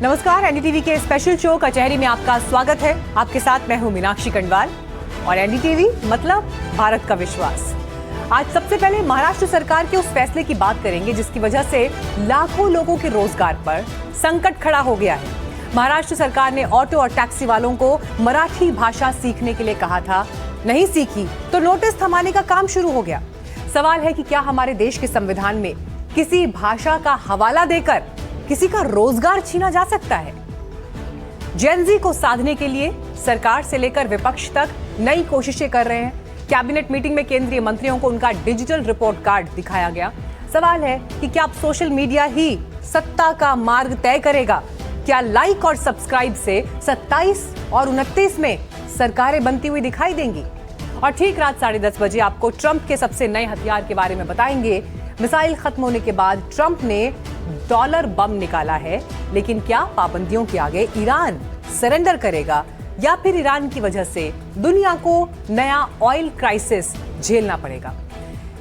नमस्कार, एनडीटीवी के special show कचहरी में आपका स्वागत है। आपके साथ मैं हूं मीनाक्षी कंडवाल और एनडीटीवी मतलब भारत का विश्वास। आज सबसे पहले महाराष्ट्र सरकार के उस फैसले की बात करेंगे जिसकी वजह से लाखों लोगों के रोजगार पर संकट खड़ा हो गया है। महाराष्ट्र सरकार ने ऑटो और टैक्सी वालों को मराठी भाषा सीखने के लिए कहा था, नहीं सीखी तो नोटिस थमाने का काम शुरू हो गया। सवाल है कि क्या हमारे देश के संविधान में किसी भाषा का हवाला देकर किसी का रोजगार छीना जा सकता है? जेन-ज़ी को साधने के लिए सरकार से लेकर विपक्ष तक नई कोशिशें कर रहे हैं। कैबिनेट मीटिंग में केंद्रीय मंत्रियों को उनका डिजिटल रिपोर्ट कार्ड दिखाया गया। सवाल है कि क्या अब सोशल मीडिया ही सत्ता का मार्ग तय करेगा? क्या लाइक और सब्सक्राइब से 27 और 29 में सरकारें बनती हुई दिखाई देंगी? और ठीक रात 10:30 बजे आपको ट्रंप के सबसे नए हथियार के बारे में बताएंगे। मिसाइल खत्म होने के बाद ट्रंप ने डॉलर बम निकाला है, लेकिन क्या पाबंदियों के आगे ईरान सरेंडर करेगा या फिर ईरान की वजह से दुनिया को नया ऑयल क्राइसिस झेलना पड़ेगा?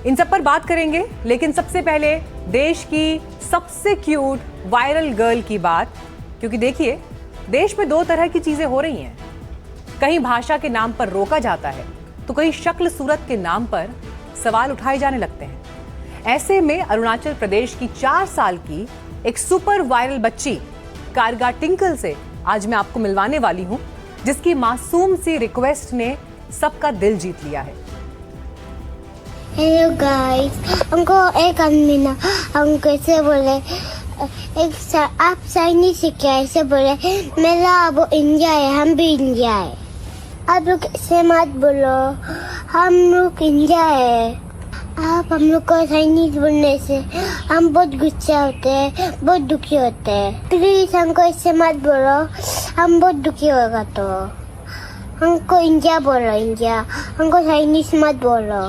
इन सब पर बात करेंगे, लेकिन सबसे पहले देश की सबसे क्यूट वायरल गर्ल की बात, क्योंकि देखिए देश में दो तरह की चीजें हो रही हैं। कहीं भाषा के नाम पर रोका जाता है तो कहीं शक्ल सूरत के नाम पर सवाल उठाए जाने लगते हैं। ऐसे में अरुणाचल प्रदेश की 4 साल की एक सुपर वायरल बच्ची कारगा टिंकल से आज मैं आपको मिलवाने वाली हूं, जिसकी मासूम सी रिक्वेस्ट ने सबका दिल जीत लिया है। हेलो गाइस, हमको एक आदमी ना हमको ऐसे बोले आप चाइनीज सीखे, ऐसे बोले मेरा अब इंडिया है, हम भी इंडिया है। आप लोग ऐसे मत बोलो, हम लोग इंडिया है। आप हम लोग को चाइनीज बोलने से हम बहुत गुस्से होते हैं, बहुत दुखी होते हैं। प्लीज हमको ऐसे मत बोलो, हम बहुत दुखी होगा। तो हमको इंडिया बोलो, इंडिया, हमको चाइनीज मत बोलो,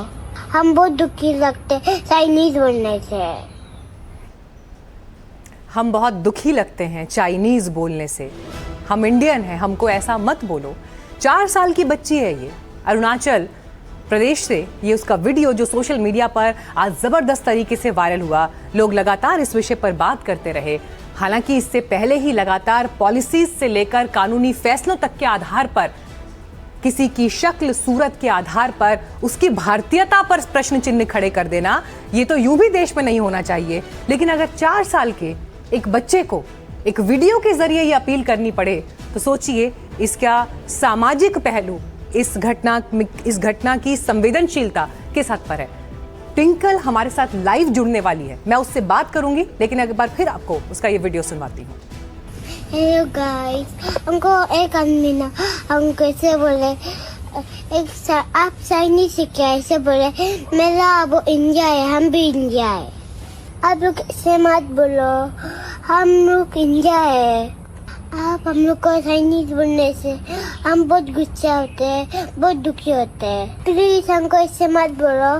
हम बहुत दुखी लगते चाइनीज बोलने से। हम बहुत दुखी लगते हैं चाइनीज बोलने से, हम इंडियन हैं, हमको ऐसा मत बोलो। 4 साल की बच्ची है ये, अरुणाचल प्रदेश से ये उसका वीडियो जो सोशल मीडिया पर आज जबरदस्त तरीके से वायरल हुआ। लोग लगातार इस विषय पर बात करते रहे। हालांकि इससे पहले ही लगातार पॉलिसीज से लेकर कानूनी फैसलों तक के आधार पर किसी की शक्ल सूरत के आधार पर उसकी भारतीयता पर प्रश्न चिन्ह खड़े कर देना, ये तो यूं भी देश में नहीं होना चाहिए। लेकिन अगर 4 साल के एक बच्चे को एक वीडियो के जरिए ये अपील करनी पड़े तो सोचिए इसका सामाजिक पहलू, इस घटना की संवेदनशीलता किस हद पर है। टिंकल हमारे साथ लाइव जुड़ने वाली है, मैं उससे बात करूंगी, लेकिन एक बार फिर आपको उसका ये वीडियो सुनवाती हूँ। हेलो गाइस, हमको एक आदमी ना हमको ऐसे बोले आप चाइनीज सीखे, ऐसे बोले मेरा अब इंडिया है, हम भी इंडिया है। आप लोग ऐसे मत बोलो, हम लोग इंडिया है। आप हम लोग को चाइनीज बोलने से हम बहुत गुस्से होते हैं, बहुत दुखी होते हैं। प्लीज हमको ऐसे मत बोलो,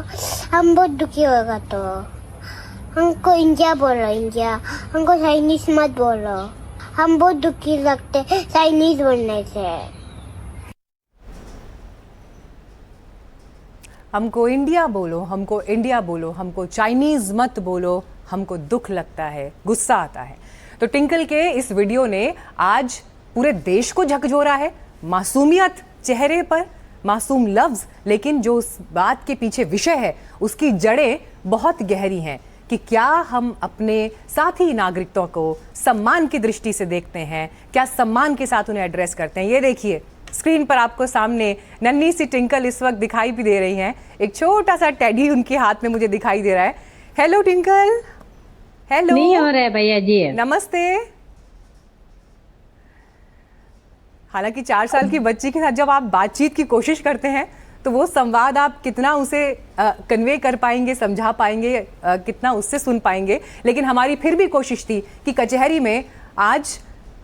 हम बहुत दुखी होगा। तो हमको इंडिया बोलो, इंडिया, हमको चाइनीज मत बोलो, हम बहुत दुखी लगते चाइनीज बोलने से। हमको इंडिया बोलो, हमको इंडिया बोलो, हमको चाइनीज मत बोलो, हमको दुख लगता है, गुस्सा आता है। तो टिंकल के इस वीडियो ने आज पूरे देश को झकझोरा है। मासूमियत चेहरे पर, मासूम लफ्ज, लेकिन जो उस बात के पीछे विषय है उसकी जड़ें बहुत गहरी हैं कि क्या हम अपने साथी नागरिकों को सम्मान की दृष्टि से देखते हैं, क्या सम्मान के साथ उन्हें एड्रेस करते हैं। ये देखिए स्क्रीन पर आपको सामने नन्ही सी टिंकल इस वक्त दिखाई भी दे रही हैं। एक छोटा सा टेडी उनके हाथ में मुझे दिखाई दे रहा है। Hello tinkle. हेलो। नहीं हो रहा है भैया जी। नमस्ते। हालांकि 4 साल की बच्ची के साथ जब आप बातचीत की कोशिश करते हैं तो वो संवाद आप कितना उसे कन्वे कर पाएंगे, समझा पाएंगे, कितना उससे सुन पाएंगे। लेकिन हमारी फिर भी कोशिश थी कि कचहरी में आज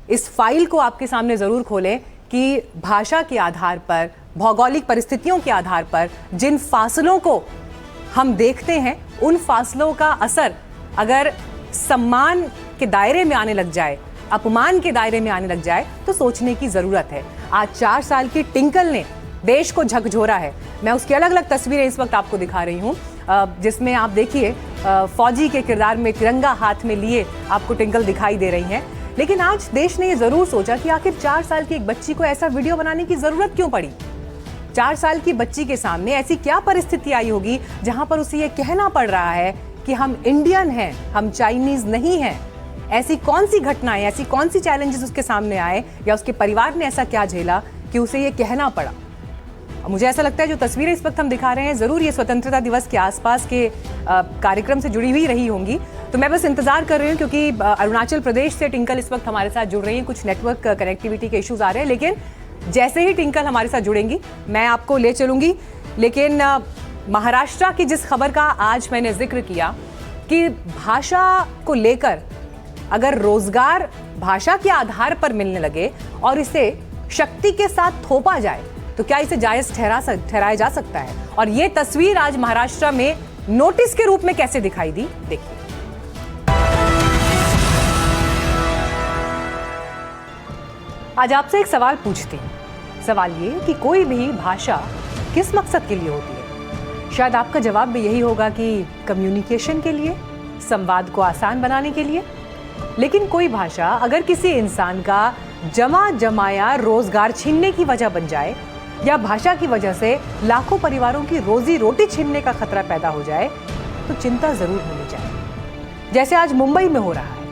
इस फाइल को आपके सामने ज़रूर खोलें कि भाषा के आधार पर, भौगोलिक परिस्थितियों के आधार पर जिन फासलों को हम देखते हैं, उन फासलों का असर अगर सम्मान के दायरे में आने लग जाए, अपमान के दायरे में आने लग जाए, तो सोचने की जरूरत है। आज 4 साल की टिंकल ने देश को झकझोरा है। मैं उसकी अलग अलग तस्वीरें इस वक्त आपको दिखा रही हूँ, जिसमें आप देखिए फौजी के किरदार में तिरंगा हाथ में लिए आपको टिंकल दिखाई दे रही हैं। लेकिन आज देश ने ये जरूर सोचा कि आखिर 4 साल की एक बच्ची को ऐसा वीडियो बनाने की जरूरत क्यों पड़ी। 4 साल की बच्ची के सामने ऐसी क्या परिस्थिति आई होगी जहां पर उसे ये कहना पड़ रहा है कि हम इंडियन हैं, हम चाइनीज नहीं हैं। ऐसी कौन सी घटनाएं, ऐसी कौन सी चैलेंजेस उसके सामने आए या उसके परिवार ने ऐसा क्या झेला कि उसे ये कहना पड़ा। मुझे ऐसा लगता है जो तस्वीरें इस वक्त हम दिखा रहे हैं जरूर ये स्वतंत्रता दिवस के आसपास के कार्यक्रम से जुड़ी हुई रही होंगी। तो मैं बस इंतजार कर रही हूँ क्योंकि अरुणाचल प्रदेश से टिंकल इस वक्त हमारे साथ जुड़ रही हैं। कुछ नेटवर्क कनेक्टिविटी के इश्यूज आ रहे हैं, लेकिन जैसे ही टिंकल हमारे साथ जुड़ेंगी मैं आपको ले चलूंगी। लेकिन महाराष्ट्र की जिस खबर का आज मैंने जिक्र किया कि भाषा को लेकर अगर रोजगार भाषा के आधार पर मिलने लगे और इसे शक्ति के साथ थोपा जाए तो क्या इसे जायज ठहराया जा सकता है। और ये तस्वीर आज महाराष्ट्र में नोटिस के रूप में कैसे दिखाई दी, देखिए। आज आपसे एक सवाल पूछती हूं। सवाल ये कि कोई भी भाषा किस मकसद के लिए होती है। शायद आपका जवाब भी यही होगा कि कम्युनिकेशन के लिए, संवाद को आसान बनाने के लिए। लेकिन कोई भाषा अगर किसी इंसान का जमाया रोजगार छीनने की वजह बन जाए या भाषा की वजह से लाखों परिवारों की रोजी रोटी छीनने का खतरा पैदा हो जाए तो चिंता जरूर होनी चाहिए। जैसे आज मुंबई में हो रहा है।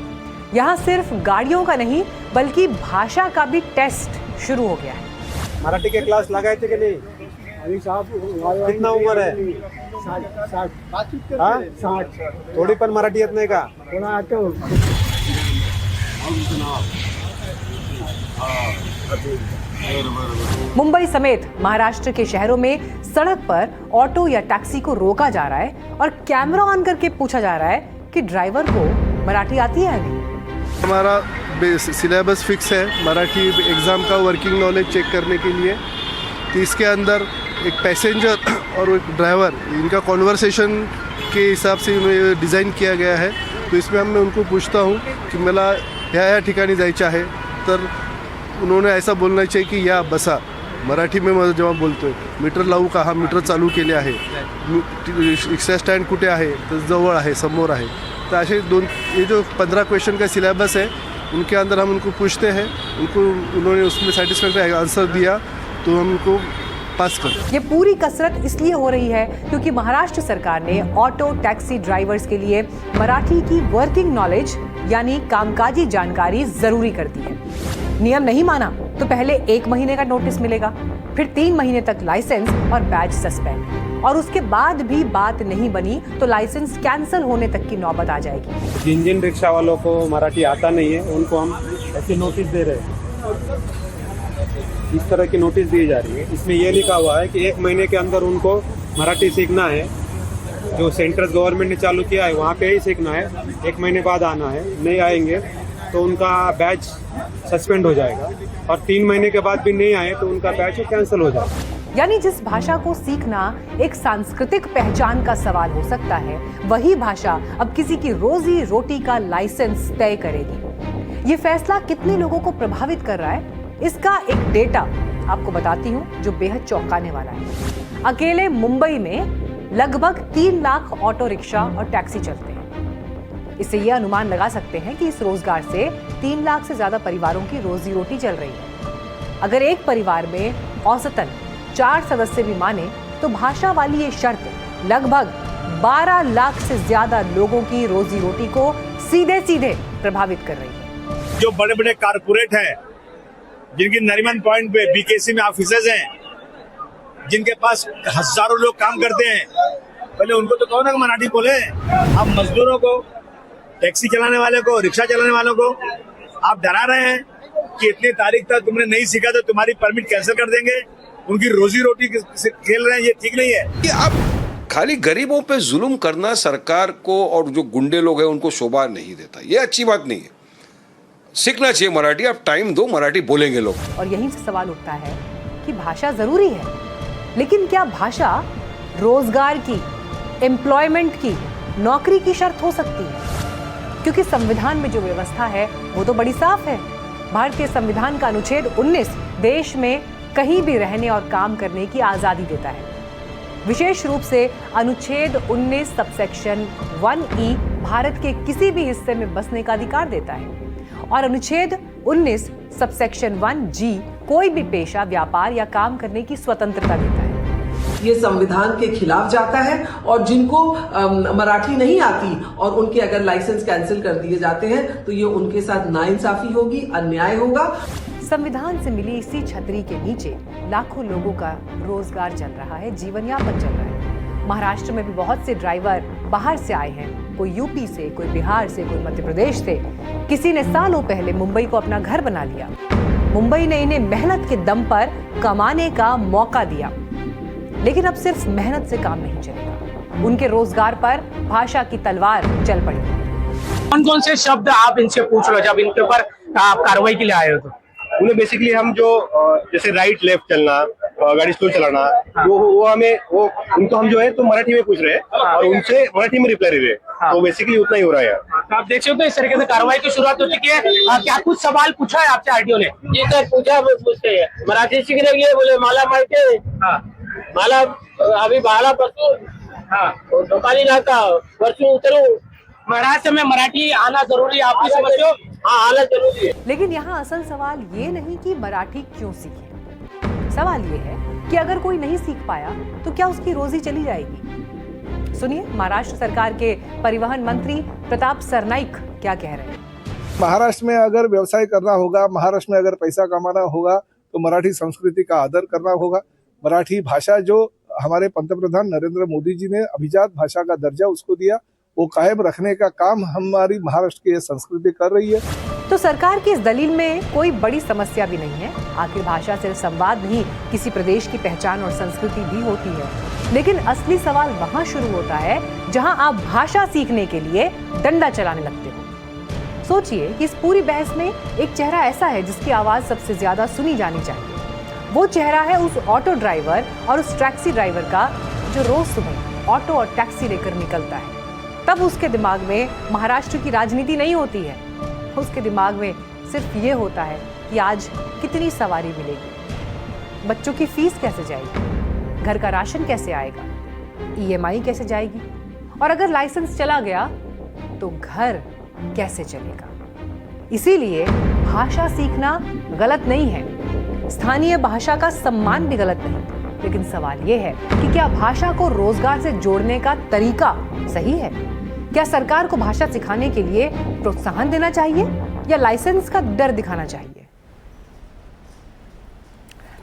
यहाँ सिर्फ गाड़ियों का नहीं बल्कि भाषा का भी टेस्ट शुरू हो गया है। मराठी के क्लास लगाए थे कि नहीं? अभी साहब कितना उम्र है? 60 थोड़ी पण मराठी येत नाही का? थोड़ा आते हो। मुंबई समेत महाराष्ट्र के शहरों में सड़क पर ऑटो या टैक्सी को रोका जा रहा है और कैमरा ऑन करके पूछा जा रहा है कि ड्राइवर को मराठी आती है या नहीं। हमारा सिलेबस फिक्स है मराठी एग्ज़ाम का वर्किंग नॉलेज चेक करने के लिए। तो इसके अंदर एक पैसेंजर और एक ड्राइवर इनका कॉन्वर्सेशन के हिसाब से डिज़ाइन किया गया है। तो इसमें मैं उनको पूछता हूँ की मला ह्या ठिकाणी जायचं आहे तर उन्होंने ऐसा बोलना चाहिए कि या बसा। मराठी में मैं जेव्हा बोलतो आहे मीटर लावू का, हा मीटर चालू केले आहे, रिक्षा स्टँड कुठे आहे तर जवळ आहे, समोर आहे। तो ऐसे ये जो 15 क्वेश्चन का सिलेबस है उनके अंदर हम उनको पूछते हैं, उन्होंने उसमें सेटिस्फैक्टरी आंसर दिया तो हम उनको पास कर। ये पूरी कसरत इसलिए हो रही है क्योंकि महाराष्ट्र सरकार ने ऑटो टैक्सी ड्राइवर्स के लिए मराठी की वर्किंग नॉलेज यानी कामकाजी जानकारी जरूरी कर दी है। नियम नहीं माना तो पहले 1 महीने का नोटिस मिलेगा, फिर 3 महीने तक लाइसेंस और बैज सस्पेंड, और उसके बाद भी बात नहीं बनी तो लाइसेंस कैंसिल होने तक की नौबत आ जाएगी। जिन रिक्शा वालों को मराठी आता नहीं है उनको हम ऐसी नोटिस दे रहे हैं। इस तरह की नोटिस दी जा रही है। इसमें यह लिखा हुआ है कि 1 महीने के अंदर उनको मराठी सीखना है। जो सेंट्रल गवर्नमेंट ने चालू किया है वहाँ पे ही सीखना है। 1 महीने बाद आना है, नहीं आएंगे तो उनका बैच सस्पेंड हो जाएगा, और 3 महीने के बाद भी नहीं आए तो उनका बैच कैंसिल हो जाएगा। यानी जिस भाषा को सीखना एक सांस्कृतिक पहचान का सवाल हो सकता है, वही भाषा अब किसी की रोजी रोटी का लाइसेंस तय करेगी। ये फैसला कितने लोगों को प्रभावित कर रहा है, इसका एक डेटा आपको बताती हूँ जो बेहद चौंकाने वाला है। अकेले मुंबई में लगभग 3 लाख ऑटो रिक्शा और टैक्सी चलते हैं। इससे यह अनुमान लगा सकते हैं कि इस रोजगार से 3 लाख से ज्यादा परिवारों की रोजी रोटी चल रही है। अगर एक परिवार में औसतन 4 सदस्य भी माने तो भाषा वाली ये शर्त लगभग 12 लाख से ज्यादा लोगों की रोजी रोटी को सीधे सीधे प्रभावित कर रही है। जो बड़े बड़े कारपोरेट हैं, जिनकी नरीमन पॉइंट पे बीकेसी में ऑफिसेज हैं, जिनके पास हजारों लोग काम करते हैं, पहले उनको तो कहो ना कि मराठी बोले। आप मजदूरों को, टैक्सी चलाने वाले को, रिक्शा चलाने वालों को आप डरा रहे हैं कि इतनी तारीख तक तुमने नहीं सीखा तो तुम्हारी परमिट कैंसिल कर देंगे। उनकी रोजी रोटी खेल रहे हैं, ये ठीक नहीं है। कि आप खाली गरीबों पे जुल्म करना सरकार को और जो गुंडे लोग हैं उनको शोभा नहीं देता। ये अच्छी बात नहीं है। सीखना चाहिए मराठी, आप टाइम दो, मराठी बोलेंगे लोग। और यहीं से सवाल उठता है कि भाषा जरूरी है, लेकिन क्या भाषा रोजगार की, एम्प्लॉयमेंट की, नौकरी की शर्त हो सकती है? क्योंकि संविधान में जो व्यवस्था है वो तो बड़ी साफ है। भारतीय संविधान का अनुच्छेद 19 देश में कहीं भी रहने और काम करने की आजादी देता है। विशेष रूप से अनुच्छेद 19 सबसेक्शन 1E भारत के किसी भी हिस्से में बसने का अधिकार देता है। और अनुच्छेद 19 सबसेक्शन 1G कोई भी पेशा, व्यापार या काम करने की स्वतंत्रता देता है। ये संविधान के खिलाफ जाता है और जिनको मराठी नहीं आती और उनके अगर लाइसेंस कैंसिल कर दिए जाते हैं तो ये उनके साथ नाइंसाफी होगी, अन्याय होगा। संविधान से मिली इसी छतरी के नीचे लाखों लोगों का रोजगार चल रहा है, जीवन यापन चल रहा है। महाराष्ट्र में भी बहुत से ड्राइवर बाहर से आए हैं, कोई यूपी से, कोई बिहार से, कोई मध्य प्रदेश से। किसी ने सालों पहले मुंबई को अपना घर बना लिया। मुंबई ने इन्हें मेहनत के दम पर कमाने का मौका दिया, लेकिन अब सिर्फ मेहनत से काम नहीं चलेगा। उनके रोजगार पर भाषा की तलवार चल पड़ी। कौन कौन से शब्द आप इनसे पूछ रहे हो जब इनके ऊपर आप कार्रवाई के लिए आए हो? तो उन्हें बेसिकली हम जो जैसे राइट लेफ्ट चलना, गाड़ी स्लो चलाना, वो हमें वो उनको हम जो है तो मराठी में पूछ रहे हैं और उनसे मराठी में रिप्लाई दे रहे हैं। तो बेसिकली उतना ही हो रहा है। तो आप देख सकते हो इस तरीके से कार्रवाई की शुरुआत हो चुकी है। क्या कुछ सवाल पूछा है आपसे आरटीओ ने? जी सर, पूछा, पूछते हैं मराठी सीखने के लिए। बोले मला माहिती है, मला अभी बाला पासून दुकानी नाका वरसून उतरू। महाराष्ट्र में मराठी आना जरूरी है, आप भी समझते हो? हाँ, आना जरूरी है। लेकिन यहाँ असल सवाल ये नहीं कि मराठी क्यों सीखे। सवाल ये है कि अगर कोई नहीं सीख पाया तो क्या उसकी रोजी चली जाएगी? सुनिए महाराष्ट्र सरकार के परिवहन मंत्री प्रताप सरनाईक क्या कह रहे हैं। महाराष्ट्र में अगर व्यवसाय करना होगा, महाराष्ट्र में अगर पैसा कमाना होगा तो मराठी संस्कृति का आदर करना होगा। मराठी भाषा जो हमारे पंतप्रधान नरेंद्र मोदी जी ने अभिजात भाषा का दर्जा उसको दिया, वो कायम रखने का काम हमारी महाराष्ट्र की संस्कृति कर रही है। तो सरकार की इस दलील में कोई बड़ी समस्या भी नहीं है। आखिर भाषा सिर्फ संवाद नहीं, किसी प्रदेश की पहचान और संस्कृति भी होती है। लेकिन असली सवाल वहां शुरू होता है जहां आप भाषा सीखने के लिए डंडा चलाने लगते हो। सोचिए कि इस पूरी बहस में एक चेहरा ऐसा है जिसकी आवाज सबसे ज्यादा सुनी जानी चाहिए। वो चेहरा है उस ऑटो ड्राइवर और उस टैक्सी ड्राइवर का जो रोज सुबह ऑटो और टैक्सी लेकर निकलता है। तब उसके दिमाग में महाराष्ट्र की राजनीति नहीं होती है, उसके दिमाग में सिर्फ ये होता है कि आज कितनी सवारी मिलेगी, बच्चों की फीस कैसे जाएगी, घर का राशन कैसे आएगा, EMI कैसे जाएगी, और अगर लाइसेंस चला गया तो घर कैसे चलेगा। इसीलिए भाषा सीखना गलत नहीं है, स्थानीय भाषा का सम्मान भी गलत नहीं, लेकिन सवाल यह है कि क्या भाषा को रोजगार से जोड़ने का तरीका सही है? क्या सरकार को भाषा सिखाने के लिए प्रोत्साहन देना चाहिए या लाइसेंस का डर दिखाना चाहिए?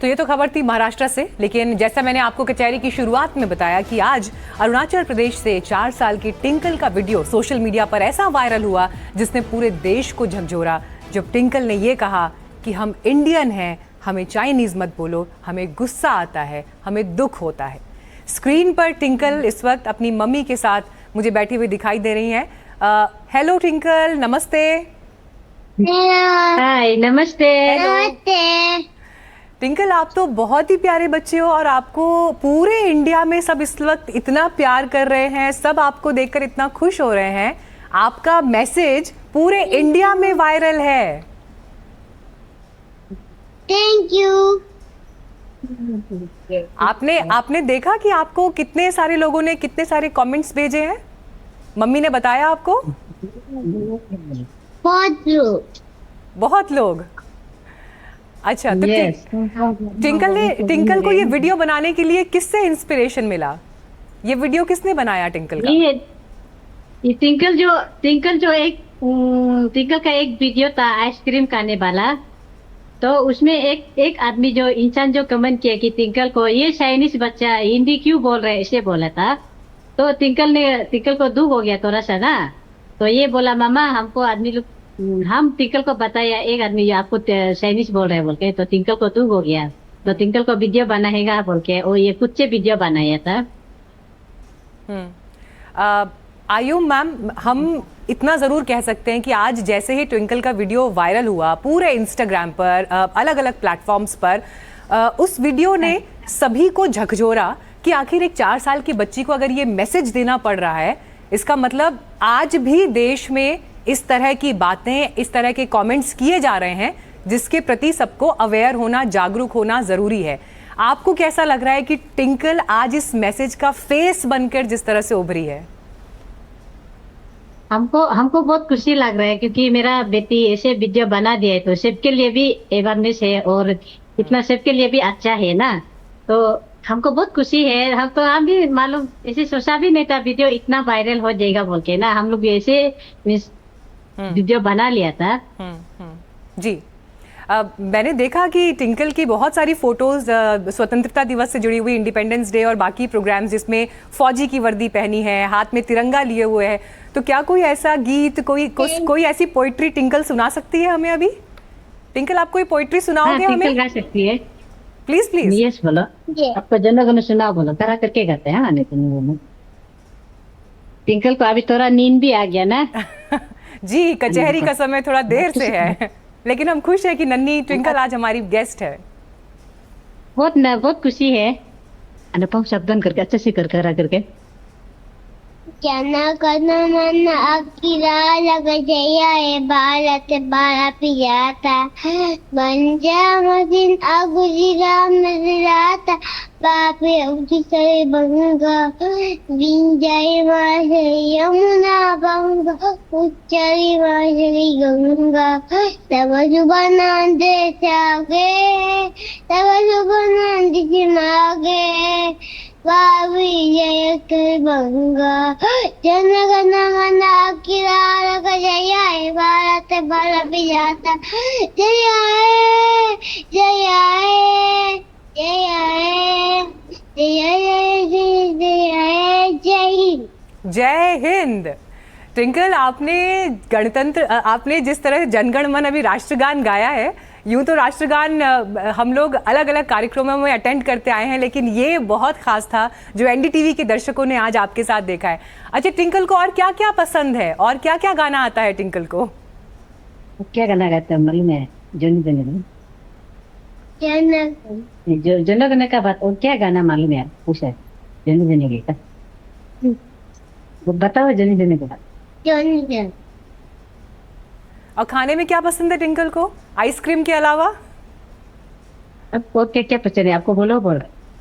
तो ये तो खबर थी महाराष्ट्र से, लेकिन जैसा मैंने आपको कचहरी की शुरुआत में बताया कि आज अरुणाचल प्रदेश से 4 साल की टिंकल का वीडियो सोशल मीडिया पर ऐसा वायरल हुआ जिसने पूरे देश को झकझोरा, जब टिंकल ने ये कहा कि हम इंडियन हैं, हमें चाइनीज मत बोलो, हमें गुस्सा आता है, हमें दुख होता है। स्क्रीन पर टिंकल इस वक्त अपनी मम्मी के साथ मुझे बैठी हुई दिखाई दे रही हैं। हेलो टिंकल, नमस्ते। हाय, नमस्ते। नमस्ते। टिंकल, आप तो बहुत ही प्यारे बच्चे हो और आपको पूरे इंडिया में सब इस वक्त इतना प्यार कर रहे हैं, सब आपको देखकर इतना खुश हो रहे हैं। आपका मैसेज पूरे इंडिया में वायरल है। Thank you. आपने देखा कि आपको कितने सारे लोगों ने कितने सारे कमेंट्स भेजे हैं? मम्मी ने बताया आपको? बहुत लोग। अच्छा, तो टिंकल को ये वीडियो बनाने के लिए किससे इंस्पिरेशन मिला? ये वीडियो किसने बनाया टिंकल का? ये टिंकल का एक वीडियो था आइसक्रीम खाने वाला। तो उसमें एक आदमी जो इंसान जो कमेंट किया कि टिंकल को ये चाइनीज बच्चा हिंदी क्यों बोल रहे, ऐसे बोला था। तो टिंकल को दुख हो गया थोड़ा सा ना, तो ये बोला मामा हमको आदमी लोग, हम टिंकल को बताया एक आदमी जो आपको चाइनीज बोल रहे हैं बोल के, तो टिंकल को दुख हो गया। तो टिंकल को वीडियो बनाएगा बोल के और ये कुछ से वीडियो बनाया था। आयुम मैम, हम इतना ज़रूर कह सकते हैं कि आज जैसे ही ट्विंकल का वीडियो वायरल हुआ पूरे इंस्टाग्राम पर, अलग अलग प्लेटफॉर्म्स पर, उस वीडियो ने सभी को झकझोरा कि आखिर एक 4 साल की बच्ची को अगर ये मैसेज देना पड़ रहा है, इसका मतलब आज भी देश में इस तरह की बातें, इस तरह के कमेंट्स किए जा रहे हैं जिसके प्रति सबको अवेयर होना, जागरूक होना ज़रूरी है। आपको कैसा लग रहा है कि टिंकल आज इस मैसेज का फेस बनकर जिस तरह से उभरी है? हमको हमको बहुत खुशी लग रहा है क्योंकि मेरा बेटी ऐसे वीडियो बना दिया है तो सबके लिए भी अवेयरनेस है और इतना सबके लिए भी अच्छा है ना, तो हमको बहुत खुशी है। हम भी मालूम ऐसे सोचा भी नहीं था वीडियो इतना वायरल हो जाएगा बोल के ना, हम लोग भी ऐसे वीडियो बना लिया था। जी मैंने देखा कि टिंकल की बहुत सारी फोटोज स्वतंत्रता दिवस से जुड़ी हुई, इंडिपेंडेंस डे और बाकी प्रोग्राम्स जिसमें फौजी की वर्दी पहनी है, हाथ में तिरंगा लिए हुए है, तो क्या कोई ऐसा गीत, कोई ऐसी पोइट्री टिंकल सुना सकती है हमें अभी? टिंकल आप कोई पोइट्री सुनाओगे हमें? टिंकल गा सकती है। Please please. यस बोलो, आपको जनगण सुना बोलो, तरह करके गाते हैं आने को। टिंकल को अभी थोड़ा नींद भी आ गया ना। जी कचहरी का समय थोड़ा देर से है, लेकिन हम खुश है कि नन्ही ट्विंकल आज हमारी गेस्ट है। बहुत खुशी है। अनुपम शब्दन करके अच्छे से करके जन गण मन अखिल जय भारत बाला पियाता बंजा मदिन अगुजिराम नजराता बापे उदिसरे बंगा विंजय माशरी यमुना बंगा उच्चरी माशरी गंगा तब जुबानंद जागे तब जुबानंद जिमागे बाबी जय कर बंगा जनगण मन अखिल जय भारत बाला पियाता जय आए जय आए जय आए जय जय जय जय हिंद। जय हिंद। ट्विंकल आपने जिस तरह जनगण मन अभी राष्ट्रगान गाया है, यूं तो राष्ट्रगान हम लोग अलग अलग कार्यक्रमों में अटेंड करते आए हैं, लेकिन ये बहुत खास था जो एनडीटीवी के दर्शकों ने आज आपके साथ देखा है। अच्छा टिंकल को और क्या क्या पसंद है और क्या क्या गाना आता है टिंकल को? क्या गाना गाते हैं मालूम है? जनगण का बात, और क्या गाना मालूम है? पूछा है जनगण का, बताओ जनगण का बात। और खाने में क्या पसंद है टिंकल को आइसक्रीम के अलावा? आपको क्या पसंद है? आपको बोलो।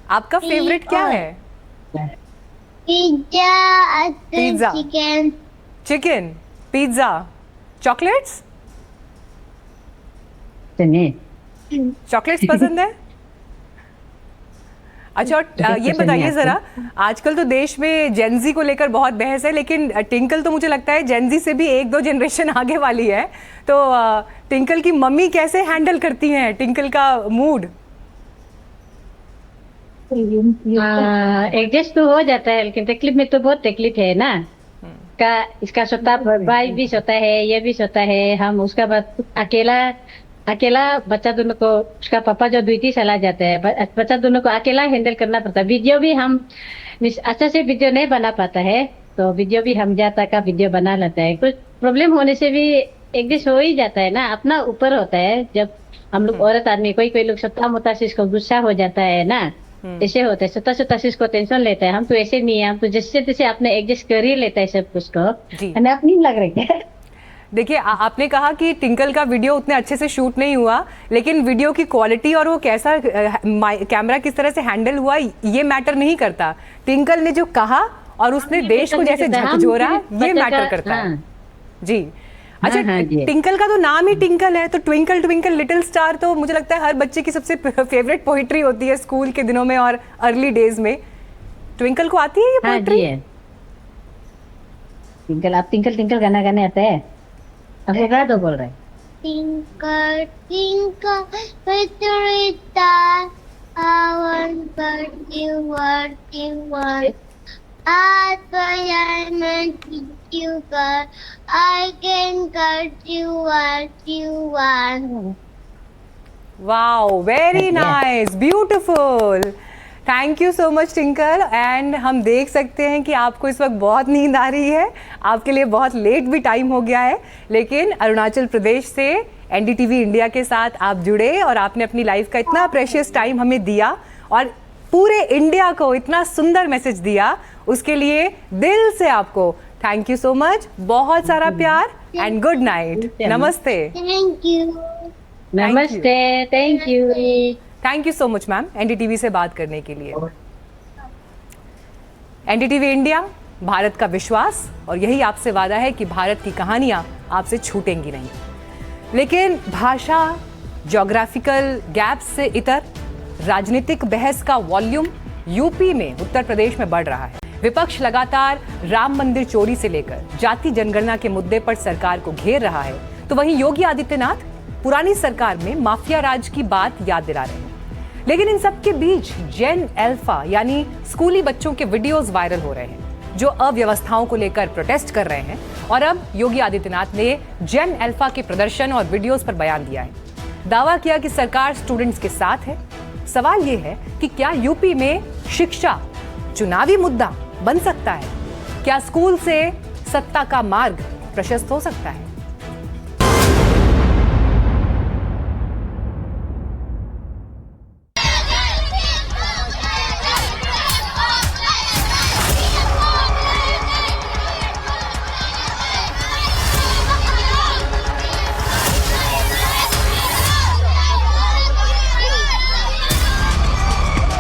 आपका फेवरेट क्या है? Pizza, chicken, pizza, chocolates? Chocolates पसंद है? अच्छा ये बताइए जरा, आजकल तो देश में जेनजी को लेकर बहुत बहस है, लेकिन टिंकल तो मुझे लगता है जेनजी से भी 1-2 जनरेशन आगे वाली है, तो टिंकल की मम्मी कैसे हैंडल करती हैं टिंकल का मूड? एडजस्ट तो हो जाता है, लेकिन तकलीफ में तो बहुत तकलीफ है ना। इसका सोता भाई भी सोता है, ये भी सोता है, हम उसका बाद अकेला बच्चा दोनों को, उसका पापा जो ड्यूटी चला जाता है, बच्चा दोनों को अकेला हैंडल करना पड़ता है। वीडियो भी हम अच्छा से वीडियो नहीं बना पाता है, तो वीडियो भी हम जाता का वीडियो बना लेता है। कुछ प्रॉब्लम होने से भी एडजस्ट हो ही जाता है ना, अपना ऊपर होता है। जब हम लोग औरत आदमी, कोई लोग छोटा मोटा चीज को गुस्सा हो जाता है ना, ऐसे होता है, छोटा चीज को टेंशन लेता है। हम तो ऐसे नहीं है, हम तो जैसे तैसे अपने एडजस्ट कर ही लेता है सब कुछ को। आप नहीं लग रहे क्या? देखिए आपने कहा कि टिंकल का वीडियो उतने अच्छे से शूट नहीं हुआ, लेकिन वीडियो की क्वालिटी और वो कैसा कैमरा किस तरह से हैंडल हुआ ये मैटर नहीं करता। टिंकल ने जो कहा और उसने देश को जैसे झकझोरा, ये मैटर करता है। जी अच्छा, टिंकल का तो नाम ही टिंकल है, तो ट्विंकल ट्विंकल लिटिल स्टार तो मुझे लगता है हर बच्चे की सबसे फेवरेट पोइट्री होती है स्कूल के दिनों में और अर्ली डेज में। ट्विंकल को आती है ये पोइट्री? टिंकल, आप टिंकल टिंकल गाना गाने आता है? आपको क्या तो बोल रहे हैं? Twinkle, twinkle, little star, I want but you want. I diamond you got, I can cut you what you want. Wow, very nice, beautiful. Thank you so much tinkle. And हम देख सकते हैं कि आपको इस वक्त बहुत नींद आ रही है, आपके लिए बहुत लेट भी टाइम हो गया है, लेकिन अरुणाचल प्रदेश से एनडीटीवी इंडिया के साथ आप जुड़े और आपने अपनी लाइफ का इतना प्रेशियस टाइम हमें दिया और पूरे इंडिया को इतना सुंदर मैसेज दिया, उसके लिए दिल से आपको थैंक यू सो मच। बहुत सारा प्यार एंड गुड नाइट। नमस्ते। Thank you. नमस्ते, thank you. Thank you so much ma'am NDTV से बात करने के लिए। एनडीटीवी इंडिया भारत का विश्वास, और यही आपसे वादा है कि भारत की कहानियां आपसे छूटेंगी नहीं। लेकिन भाषा, ज्योग्राफिकल गैप से इतर राजनीतिक बहस का वॉल्यूम यूपी में, उत्तर प्रदेश में बढ़ रहा है। विपक्ष लगातार राम मंदिर चोरी से लेकर जाति जनगणना के मुद्दे पर सरकार को घेर रहा है, तो वहीं योगी आदित्यनाथ पुरानी सरकार में माफिया राज की बात याद दिला रहे हैं। लेकिन इन सब के बीच जेन अल्फा यानी स्कूली बच्चों के वीडियोस वायरल हो रहे हैं जो अव्यवस्थाओं को लेकर प्रोटेस्ट कर रहे हैं, और अब योगी आदित्यनाथ ने जेन अल्फा के प्रदर्शन और वीडियोस पर बयान दिया है। दावा किया कि सरकार स्टूडेंट्स के साथ है। सवाल यह है कि क्या यूपी में शिक्षा चुनावी मुद्दा बन सकता है? क्या स्कूल से सत्ता का मार्ग प्रशस्त हो सकता है?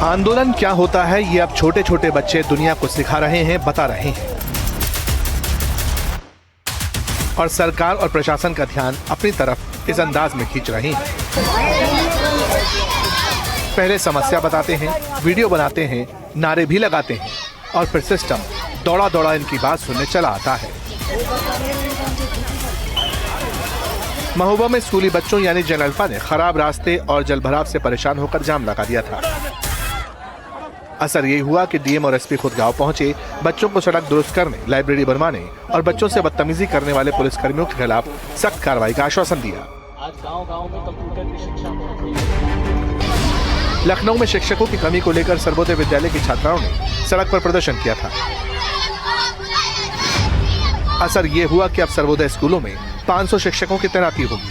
आंदोलन क्या होता है ये अब छोटे छोटे बच्चे दुनिया को सिखा रहे हैं, बता रहे हैं, और सरकार और प्रशासन का ध्यान अपनी तरफ इस अंदाज में खींच रहे हैं। पहले समस्या बताते हैं, वीडियो बनाते हैं, नारे भी लगाते हैं, और फिर सिस्टम दौड़ा दौड़ा इनकी बात सुनने चला आता है। महोबा में स्कूली बच्चों यानी जेन अल्फा ने खराब रास्ते और जलभराव से परेशान होकर जाम लगा दिया था। असर ये हुआ कि डीएम और एसपी खुद गांव पहुंचे, बच्चों को सड़क दुरुस्त करने, लाइब्रेरी बनवाने और बच्चों से बदतमीजी करने वाले पुलिसकर्मियों के खिलाफ सख्त कार्रवाई का आश्वासन दिया। आज गांव-गांव में कंप्यूटर की शिक्षा लखनऊ में शिक्षकों की कमी को लेकर सर्वोदय विद्यालय की छात्राओं ने सड़क पर प्रदर्शन किया था। असर ये हुआ कि अब सर्वोदय स्कूलों में 500 शिक्षकों की तैनाती होगी।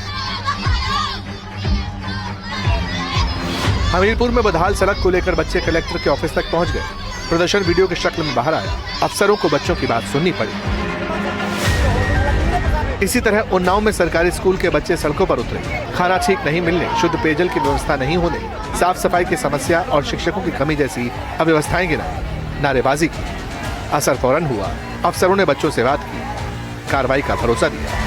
हमीरपुर में बदहाल सड़क को लेकर बच्चे कलेक्टर के ऑफिस तक पहुंच गए। प्रदर्शन वीडियो की शक्ल में बाहर आया। अफसरों को बच्चों की बात सुननी पड़ी। इसी तरह उन्नाव में सरकारी स्कूल के बच्चे सड़कों पर उतरे। खाना ठीक नहीं मिलने, शुद्ध पेयजल की व्यवस्था नहीं होने, साफ सफाई की समस्या और शिक्षकों की कमी जैसी अव्यवस्थाएं गिनाई, नारेबाजी की। असर फौरन हुआ। अफसरों ने बच्चों से बात की, कार्रवाई का भरोसा दिया।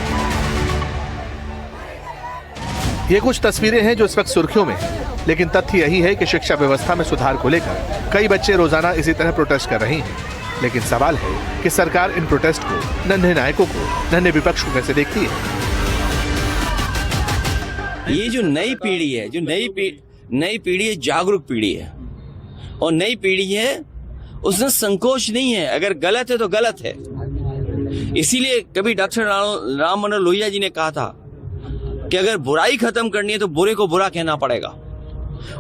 ये कुछ तस्वीरें हैं जो इस वक्त सुर्खियों में हैं, लेकिन तथ्य यही है कि शिक्षा व्यवस्था में सुधार को लेकर कई बच्चे रोजाना इसी तरह प्रोटेस्ट कर रहे हैं। लेकिन सवाल है कि सरकार इन प्रोटेस्ट को, नन्हे नायकों को, नन्हे विपक्ष को कैसे देखती है? ये जो नई पीढ़ी है, जो नई पीढ़ी है, जागरूक पीढ़ी है, और नई पीढ़ी है उसमें संकोच नहीं है। अगर गलत है तो गलत है। इसीलिए कभी डॉक्टर राम मनोहर लोहिया जी ने कहा था कि अगर बुराई खत्म करनी है तो बुरे को बुरा कहना पड़ेगा।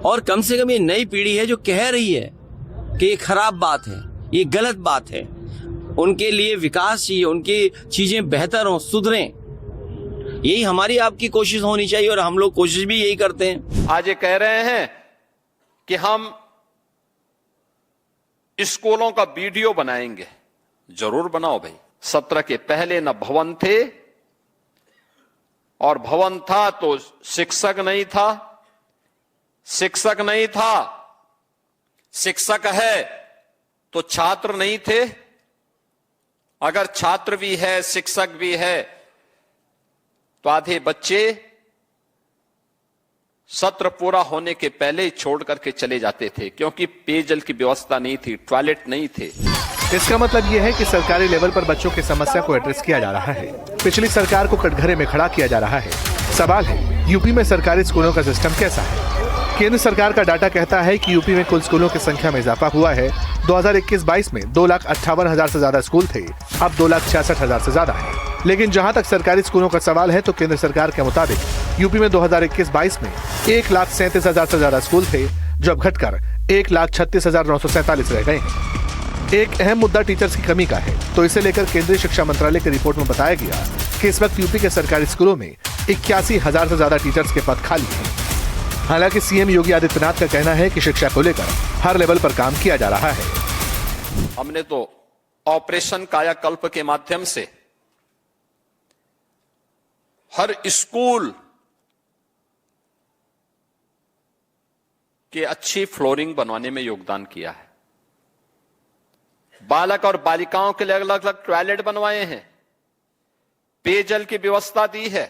और कम से कम ये नई पीढ़ी है जो कह रही है कि ये खराब बात है, ये गलत बात है। उनके लिए विकास चाहिए, उनकी चीजें बेहतर हो, सुधरें। यही हमारी आपकी कोशिश होनी चाहिए, और हम लोग कोशिश भी यही करते हैं। आज ये कह रहे हैं कि हम स्कूलों का वीडियो बनाएंगे। जरूर बनाओ भाई। 17 के पहले न भवन थे, और भवन था तो शिक्षक नहीं था, शिक्षक नहीं था, शिक्षक है तो छात्र नहीं थे। अगर छात्र भी है, शिक्षक भी है, तो आधे बच्चे सत्र पूरा होने के पहले ही छोड़ करके चले जाते थे, क्योंकि पेयजल की व्यवस्था नहीं थी, टॉयलेट नहीं थे। इसका मतलब यह है कि सरकारी लेवल पर बच्चों की समस्या को एड्रेस किया जा रहा है। पिछली सरकार को कटघरे में खड़ा किया जा रहा है। सवाल है, यूपी में सरकारी स्कूलों का सिस्टम कैसा है? केंद्र सरकार का डाटा कहता है कि यूपी में कुल स्कूलों की संख्या में इजाफा हुआ है। 2021-22 में 2,58,000 से ज्यादा स्कूल थे, अब 2,66,000 से ज्यादा है। लेकिन जहां तक सरकारी स्कूलों का सवाल है, तो केंद्र सरकार के मुताबिक यूपी में 2021-22 में 1,37,000 से ज्यादा स्कूल थे, जो अब घटकर 1,36,947 रह गए हैं। एक अहम मुद्दा टीचर्स की कमी का है, तो इसे लेकर केंद्रीय शिक्षा मंत्रालय की रिपोर्ट में बताया गया कि इस वक्त यूपी के सरकारी स्कूलों में 81,000 से ज्यादा टीचर्स के पद खाली हैं। हालांकि सीएम योगी आदित्यनाथ का कहना है कि शिक्षा को लेकर हर लेवल पर काम किया जा रहा है। हमने तो ऑपरेशन कायाकल्प के माध्यम से हर स्कूल के अच्छी फ्लोरिंग बनवाने में योगदान किया है। बालक और बालिकाओं के लिए अलग अलग टॉयलेट बनवाए हैं, पेयजल की व्यवस्था दी है,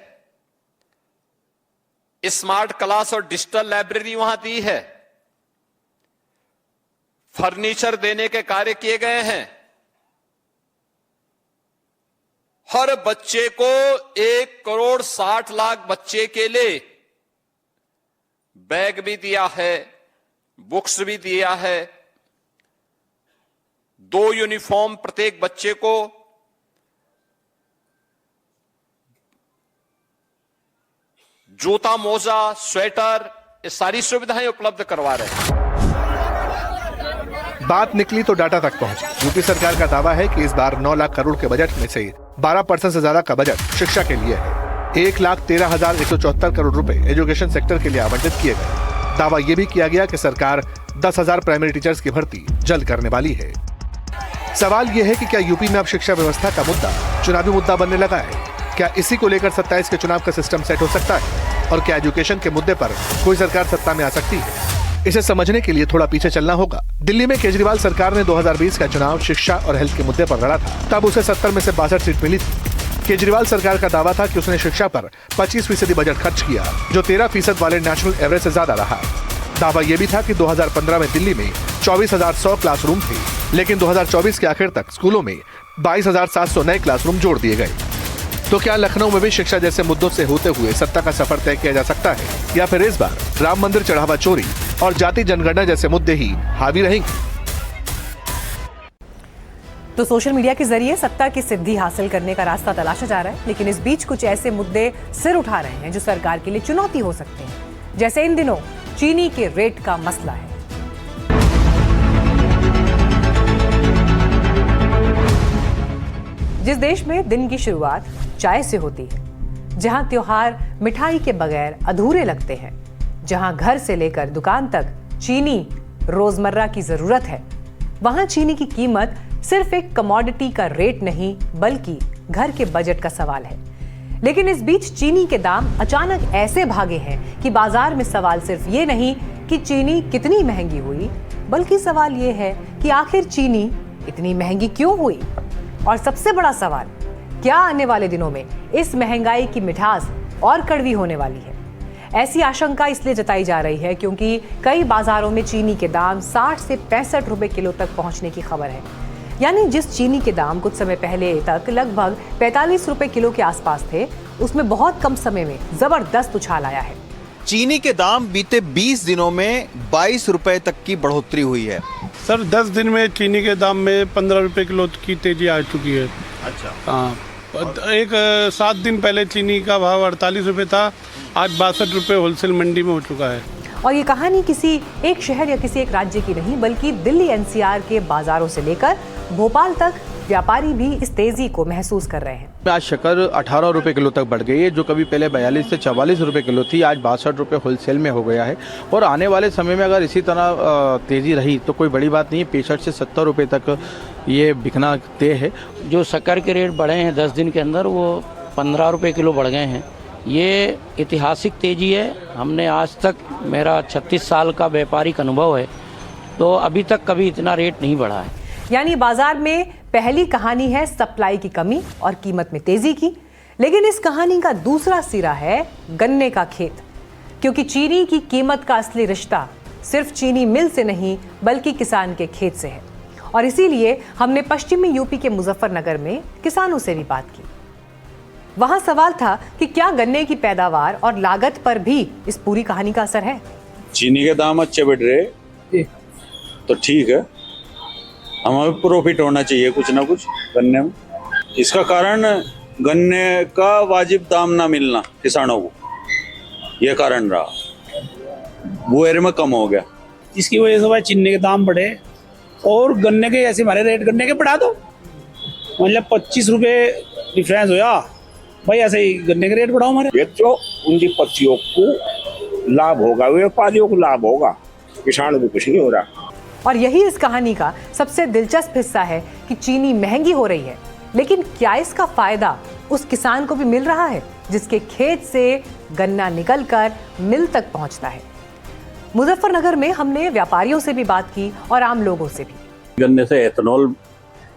स्मार्ट क्लास और डिजिटल लाइब्रेरी वहां दी है, फर्नीचर देने के कार्य किए गए हैं। हर बच्चे को 1,60,00,000 बच्चे के लिए बैग भी दिया है, बुक्स भी दिया है, 2 यूनिफॉर्म प्रत्येक बच्चे को, जूता, मोजा, स्वेटर, ये सारी सुविधाएं उपलब्ध करवा रहे हैं। बात निकली तो डाटा तक पहुंची। यूपी सरकार का दावा है कि इस बार 9 लाख करोड़ के बजट में से 12% से ज्यादा का बजट शिक्षा के लिए है। 1,13,174 करोड़ रुपए एजुकेशन सेक्टर के लिए आवंटित किए गए। दावा यह भी किया गया कि सरकार 10,000 प्राइमरी टीचर्स की भर्ती जल्द करने वाली है। सवाल यह है कि क्या यूपी में अब शिक्षा व्यवस्था का मुद्दा चुनावी मुद्दा बनने लगा है? क्या इसी को लेकर 27 के चुनाव का सिस्टम सेट हो सकता है? और क्या एजुकेशन के मुद्दे पर कोई सरकार सत्ता में आ सकती है? इसे समझने के लिए थोड़ा पीछे चलना होगा। दिल्ली में केजरीवाल सरकार ने 2020 का चुनाव शिक्षा और हेल्थ के मुद्दे पर लड़ा था। तब उसे 70 में से 62 सीट मिली थी। केजरीवाल सरकार का दावा था कि उसने शिक्षा पर 25% बजट खर्च किया, जो 13% वाले नेशनल एवरेज से ज्यादा रहा। दावा यह भी था कि 2015 में दिल्ली में 24,100 क्लासरूम थे, लेकिन 2024 के आखिर तक स्कूलों में 22,700 नए क्लासरूम जोड़ दिए गए। तो क्या लखनऊ में भी शिक्षा जैसे मुद्दों से होते हुए सत्ता का सफर तय किया जा सकता है, या फिर इस बार राम मंदिर चढ़ावा चोरी और जाति जनगणना जैसे मुद्दे ही हावी रहेंगे? तो सोशल मीडिया के जरिए सत्ता की सिद्धि हासिल करने का रास्ता तलाशा जा रहा है, लेकिन इस बीच कुछ ऐसे मुद्दे सिर उठा रहे हैं जो सरकार के लिए चुनौती हो सकते हैं, जैसे इन दिनों चीनी के रेट का मसला है। जिस देश में दिन की शुरुआत चाय से होती है, जहां त्योहार मिठाई के बगैर अधूरे लगते हैं, जहां घर से लेकर दुकान तक चीनी रोजमर्रा की जरूरत है, वहां चीनी की कीमत सिर्फ एक कमोडिटी का रेट नहीं बल्कि घर के बजट का सवाल है। लेकिन इस बीच चीनी के दाम अचानक ऐसे भागे हैं कि बाजार में सवाल सिर्फ ये नहीं कि चीनी कितनी महंगी हुई, बल्कि सवाल ये है कि आखिर चीनी इतनी महंगी क्यों हुई। और सबसे बड़ा सवाल, क्या आने वाले दिनों में इस महंगाई की मिठास और कड़वी होने वाली है? ऐसी आशंका इसलिए जताई जा रही है क्योंकि कई बाजारों में चीनी के दाम 60 से 65 रुपए किलो तक पहुंचने की खबर है। यानी जिस चीनी के दाम कुछ समय पहले तक लगभग 45 रुपए किलो के आसपास थे, उसमें बहुत कम समय में जबरदस्त उछाल आया है। चीनी के दाम बीते 20 दिनों में 22 रुपए तक की बढ़ोतरी हुई है। सर 10 दिन में चीनी के दाम में 15 रुपए किलो की तेजी आ चुकी है। अच्छा। हाँ, एक 7 दिन पहले चीनी का भाव 48 रुपए था, आज 62 रुपए होलसेल मंडी में हो चुका है। और ये कहानी किसी एक शहर या किसी एक राज्य की नहीं, बल्कि दिल्ली एनसीआर के बाजारों से लेकर भोपाल तक व्यापारी भी इस तेजी को महसूस कर रहे हैं। आज शक्कर 18 रुपए किलो तक बढ़ गई है, जो कभी पहले 42 से 44 रुपए किलो थी, आज 62 रुपए होलसेल में हो गया है। और आने वाले समय में अगर इसी तरह तेजी रही तो कोई बड़ी बात नहीं है, 65 से 70 रुपए तक ये बिकना तय है। जो शक्कर के रेट बढ़े हैं 10 दिन के अंदर, वो 15 रुपए किलो बढ़ गए हैं। ये ऐतिहासिक तेजी है। हमने आज तक, मेरा 36 साल का व्यापारिक अनुभव है, तो अभी तक कभी इतना रेट नहीं बढ़ा है। यानी बाजार में पहली कहानी है सप्लाई की कमी और कीमत में तेजी की, लेकिन इस कहानी का दूसरा सिरा है गन्ने का खेत, क्योंकि चीनी की कीमत का असली रिश्ता सिर्फ चीनी मिल से नहीं बल्कि किसान के खेत से है। और इसीलिए हमने पश्चिमी यूपी के मुजफ्फरनगर में किसानों से भी बात की। वहां सवाल था कि क्या गन्ने की पैदावार और लागत पर भी इस पूरी कहानी का असर है। चीनी के दाम अच्छे बढ़ रहे तो ठीक है, हमें प्रॉफिट होना चाहिए कुछ ना कुछ गन्ने में। इसका कारण गन्ने का वाजिब दाम ना मिलना किसानों को, यह कारण रहा। वो एरिया में कम हो गया, इसकी वजह से भाई चीनी के दाम बढ़े। और गन्ने के ऐसे हमारे रेट गन्ने के बढ़ा दो, मतलब 25 रुपए डिफरेंस होया भाई, ऐसे ही गन्ने के रेट बढ़ाओ हमारे। ये तो उनकी पत्तियों को लाभ होगा, व्यापारियों को लाभ होगा, किसानों को कुछ नहीं हो रहा। और यही इस कहानी का सबसे दिलचस्प हिस्सा है कि चीनी महंगी हो रही है, लेकिन क्या इसका फायदा उस किसान को भी मिल रहा है जिसके खेत से गन्ना निकलकर मिल तक पहुंचता है। मुजफ्फरनगर में हमने व्यापारियों से भी बात की और आम लोगों से भी। गन्ने से एथेनॉल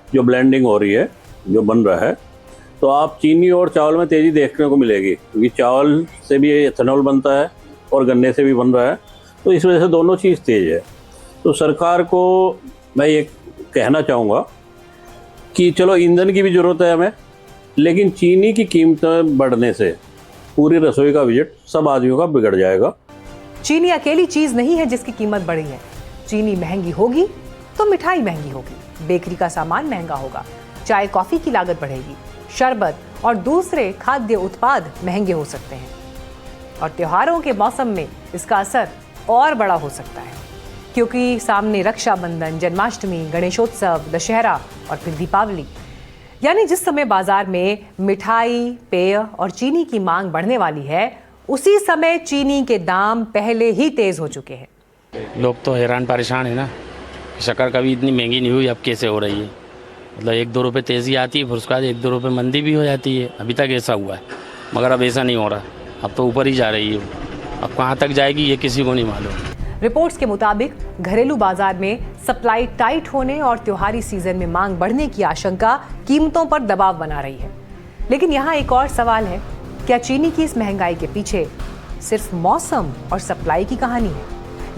जो ब्लेंडिंग हो रही है, जो बन रहा है, तो आप चीनी और चावल में तेज़ी देखने को मिलेगी, क्योंकि चावल से भी एथेनॉल बनता है और गन्ने से भी बन रहा है, तो इस वजह से दोनों चीज़ तेज़ है। तो सरकार को मैं ये कहना चाहूँगा कि चलो ईंधन की भी ज़रूरत है हमें, लेकिन चीनी की कीमतें बढ़ने से पूरी रसोई का बजट सब आदमियों का बिगड़ जाएगा। चीनी अकेली चीज नहीं है जिसकी कीमत बढ़ी है। चीनी महंगी होगी तो मिठाई महंगी होगी, बेकरी का सामान महंगा होगा, चाय कॉफी की लागत बढ़ेगी, शरबत और दूसरे खाद्य उत्पाद महंगे हो सकते हैं। और त्योहारों के मौसम में इसका असर और बड़ा हो सकता है, क्योंकि सामने रक्षाबंधन, जन्माष्टमी, गणेशोत्सव, दशहरा और फिर दीपावली। यानी जिस समय बाजार में मिठाई, पेय और चीनी की मांग बढ़ने वाली है, उसी समय चीनी के दाम पहले ही तेज हो चुके हैं। लोग तो हैरान परेशान है ना, शक्कर कभी इतनी महंगी नहीं हुई, अब कैसे हो रही है। मतलब 1-2 रुपये तेज़ी आती है, फिर उसके बाद 1-2 रुपये मंदी भी हो जाती है। अभी तक ऐसा हुआ है, मगर अब ऐसा नहीं हो रहा, अब तो ऊपर ही जा रही है। अब कहाँ तक जाएगी ये किसी को नहीं मालूम। रिपोर्ट्स के मुताबिक घरेलू बाजार में सप्लाई टाइट होने और त्योहारी सीजन में मांग बढ़ने की आशंका कीमतों पर दबाव बना रही है। लेकिन यहाँ एक और सवाल है, क्या चीनी की इस महंगाई के पीछे सिर्फ मौसम और सप्लाई की कहानी है,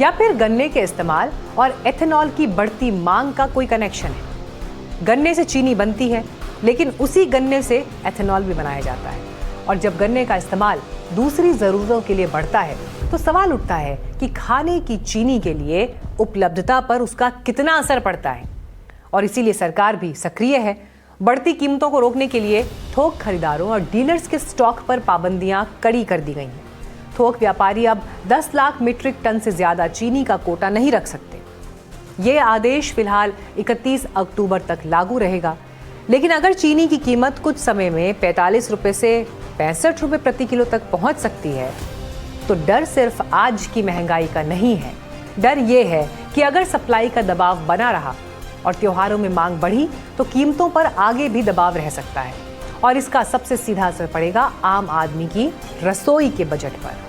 या फिर गन्ने के इस्तेमाल और एथेनॉल की बढ़ती मांग का कोई कनेक्शन है? गन्ने से चीनी बनती है, लेकिन उसी गन्ने से एथेनॉल भी बनाया जाता है, और जब गन्ने का इस्तेमाल दूसरी ज़रूरतों के लिए बढ़ता है तो सवाल उठता है कि खाने की चीनी के लिए उपलब्धता पर उसका कितना असर पड़ता है। और इसीलिए सरकार भी सक्रिय है। बढ़ती कीमतों को रोकने के लिए थोक खरीदारों और डीलर्स के स्टॉक पर पाबंदियां कड़ी कर दी गई हैं। थोक व्यापारी अब 10 लाख मीट्रिक टन से ज़्यादा चीनी का कोटा नहीं रख सकते। ये आदेश फिलहाल 31 अक्टूबर तक लागू रहेगा। लेकिन अगर चीनी की कीमत कुछ समय में 45 रुपये से 65 रुपये प्रति किलो तक पहुंच सकती है, तो डर सिर्फ आज की महंगाई का नहीं है। डर ये है कि अगर सप्लाई का दबाव बना रहा और त्योहारों में मांग बढ़ी, तो कीमतों पर आगे भी दबाव रह सकता है, और इसका सबसे सीधा असर पड़ेगा आम आदमी की रसोई के बजट पर।